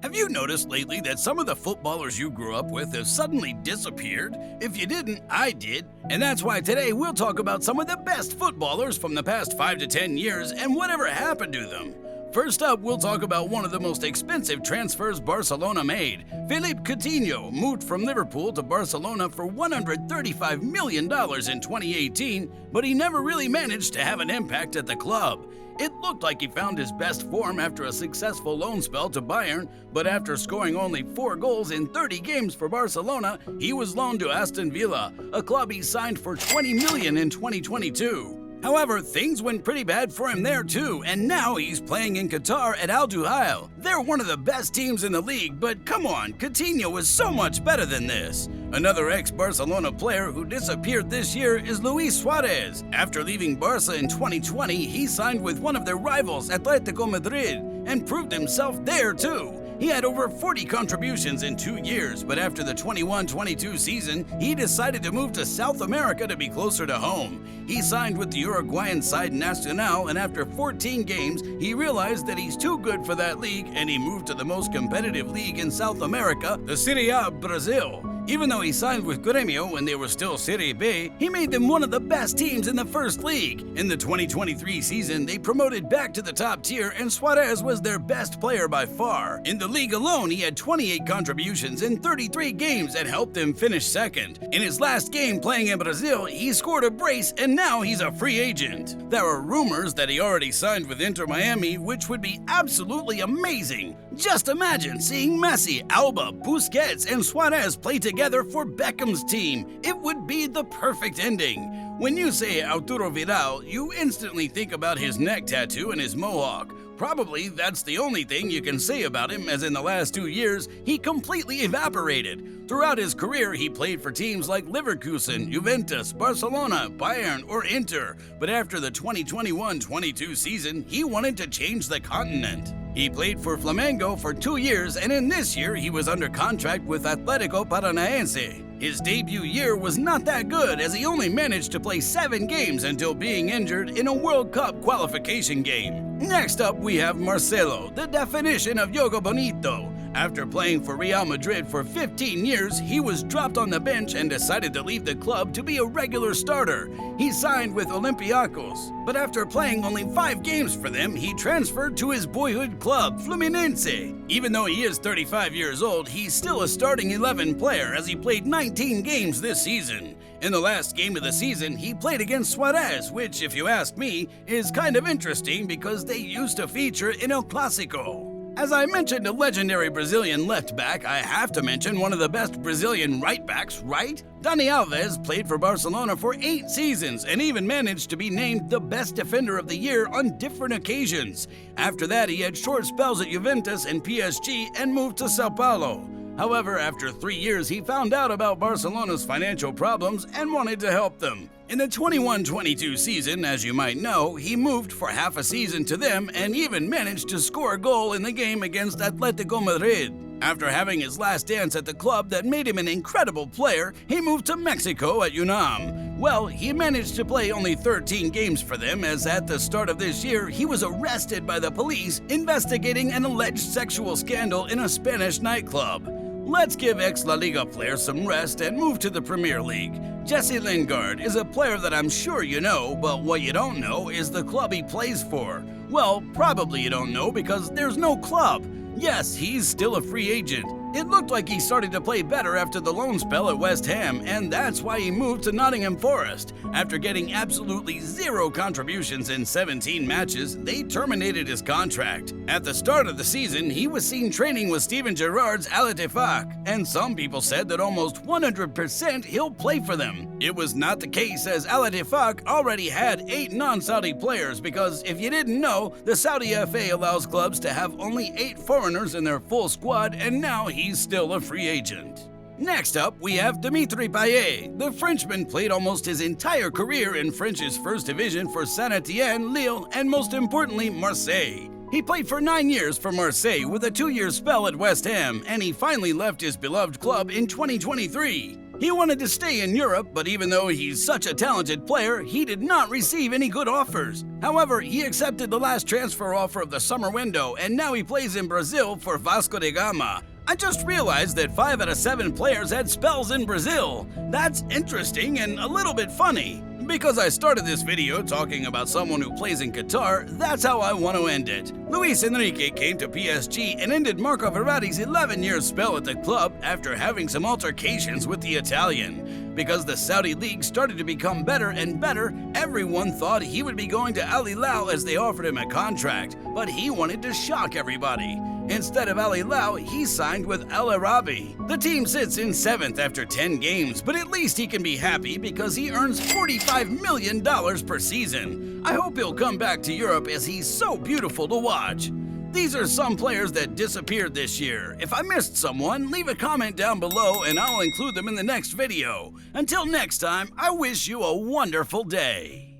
Have you noticed lately that some of the footballers you grew up with have suddenly disappeared? If you didn't, I did. And that's why today we'll talk about some of the best footballers from the past 5 to 10 years and whatever happened to them. First up, we'll talk about one of the most expensive transfers Barcelona made. Philippe Coutinho moved from Liverpool to Barcelona for $135 million in 2018, but he never really managed to have an impact at the club. It looked like he found his best form after a successful loan spell to Bayern, but after scoring only 4 goals in 30 games for Barcelona, he was loaned to Aston Villa, a club he signed for $20 million in 2022. However, things went pretty bad for him there too, and now he's playing in Qatar at Al Duhail. They're one of the best teams in the league, but come on, Coutinho is so much better than this. Another ex-Barcelona player who disappeared this year is Luis Suarez. After leaving Barca in 2020, he signed with one of their rivals, Atletico Madrid, and proved himself there too. He had over 40 contributions in 2 years, but after the 21-22 season, he decided to move to South America to be closer to home. He signed with the Uruguayan side Nacional, and after 14 games, he realized that he's too good for that league, and he moved to the most competitive league in South America, the Serie A Brazil. Even though he signed with Grêmio when they were still Serie B, he made them one of the best teams in the first league. In the 2023 season, they promoted back to the top tier, and Suarez was their best player by far. In the league alone, he had 28 contributions in 33 games that helped them finish second. In his last game playing in Brazil, he scored a brace, and now he's a free agent. There are rumors that he already signed with Inter Miami, which would be absolutely amazing. Just imagine seeing Messi, Alba, Busquets, and Suarez play together for Beckham's team. It would be the perfect ending. When you say Arturo Vidal, you instantly think about his neck tattoo and his mohawk. Probably that's the only thing you can say about him, as in the last 2 years, he completely evaporated. Throughout his career, he played for teams like Leverkusen, Juventus, Barcelona, Bayern, or Inter, but after the 2021-22 season, he wanted to change the continent. He played for Flamengo for 2 years, and in this year, he was under contract with Atlético Paranaense. His debut year was not that good, as he only managed to play 7 games until being injured in a World Cup qualification game. Next up, we have Marcelo, the definition of Jogo Bonito. After playing for Real Madrid for 15 years, he was dropped on the bench and decided to leave the club to be a regular starter. He signed with Olympiacos, but after playing only 5 games for them, he transferred to his boyhood club, Fluminense. Even though he is 35 years old, he's still a starting 11 player, as he played 19 games this season. In the last game of the season, he played against Suarez, which, if you ask me, is kind of interesting because they used to feature in El Clásico. As I mentioned a legendary Brazilian left back, I have to mention one of the best Brazilian right backs, right? Dani Alves played for Barcelona for 8 seasons and even managed to be named the best defender of the year on different occasions. After that, he had short spells at Juventus and PSG and moved to Sao Paulo. However, after 3 years, he found out about Barcelona's financial problems and wanted to help them. In the 21-22 season, as you might know, he moved for half a season to them and even managed to score a goal in the game against Atletico Madrid. After having his last dance at the club that made him an incredible player, he moved to Mexico at UNAM. Well, he managed to play only 13 games for them, as at the start of this year, he was arrested by the police investigating an alleged sexual scandal in a Spanish nightclub. Let's give ex-La Liga players some rest and move to the Premier League. Jesse Lingard is a player that I'm sure you know, but what you don't know is the club he plays for. Well, probably you don't know because there's no club. Yes, he's still a free agent. It looked like he started to play better after the loan spell at West Ham, and that's why he moved to Nottingham Forest. After getting absolutely 0 contributions in 17 matches, they terminated his contract. At the start of the season, he was seen training with Steven Gerrard's Al Ettifaq, and some people said that almost 100% he'll play for them. It was not the case, as Al Ettifaq already had 8 non-Saudi players, because if you didn't know, the Saudi FA allows clubs to have only 8 foreigners in their full squad, and now he's still a free agent. Next up, we have Dimitri Payet. The Frenchman played almost his entire career in France's first division for Saint-Étienne, Lille, and most importantly, Marseille. He played for 9 years for Marseille with a 2-year spell at West Ham, and he finally left his beloved club in 2023. He wanted to stay in Europe, but even though he's such a talented player, he did not receive any good offers. However, he accepted the last transfer offer of the summer window, and now he plays in Brazil for Vasco da Gama. I just realized that 5 out of 7 players had spells in Brazil. That's interesting and a little bit funny. Because I started this video talking about someone who plays in Qatar, that's how I want to end it. Luis Enrique came to PSG and ended Marco Verratti's 11-year spell at the club after having some altercations with the Italian. Because the Saudi league started to become better and better, everyone thought he would be going to Al Hilal as they offered him a contract, but he wanted to shock everybody. Instead of Al Hilal, he signed with Al Arabi. The team sits in 7th after 10 games, but at least he can be happy because he earns $45 million per season. I hope he'll come back to Europe as he's so beautiful to watch. These are some players that disappeared this year. If I missed someone, leave a comment down below and I'll include them in the next video. Until next time, I wish you a wonderful day.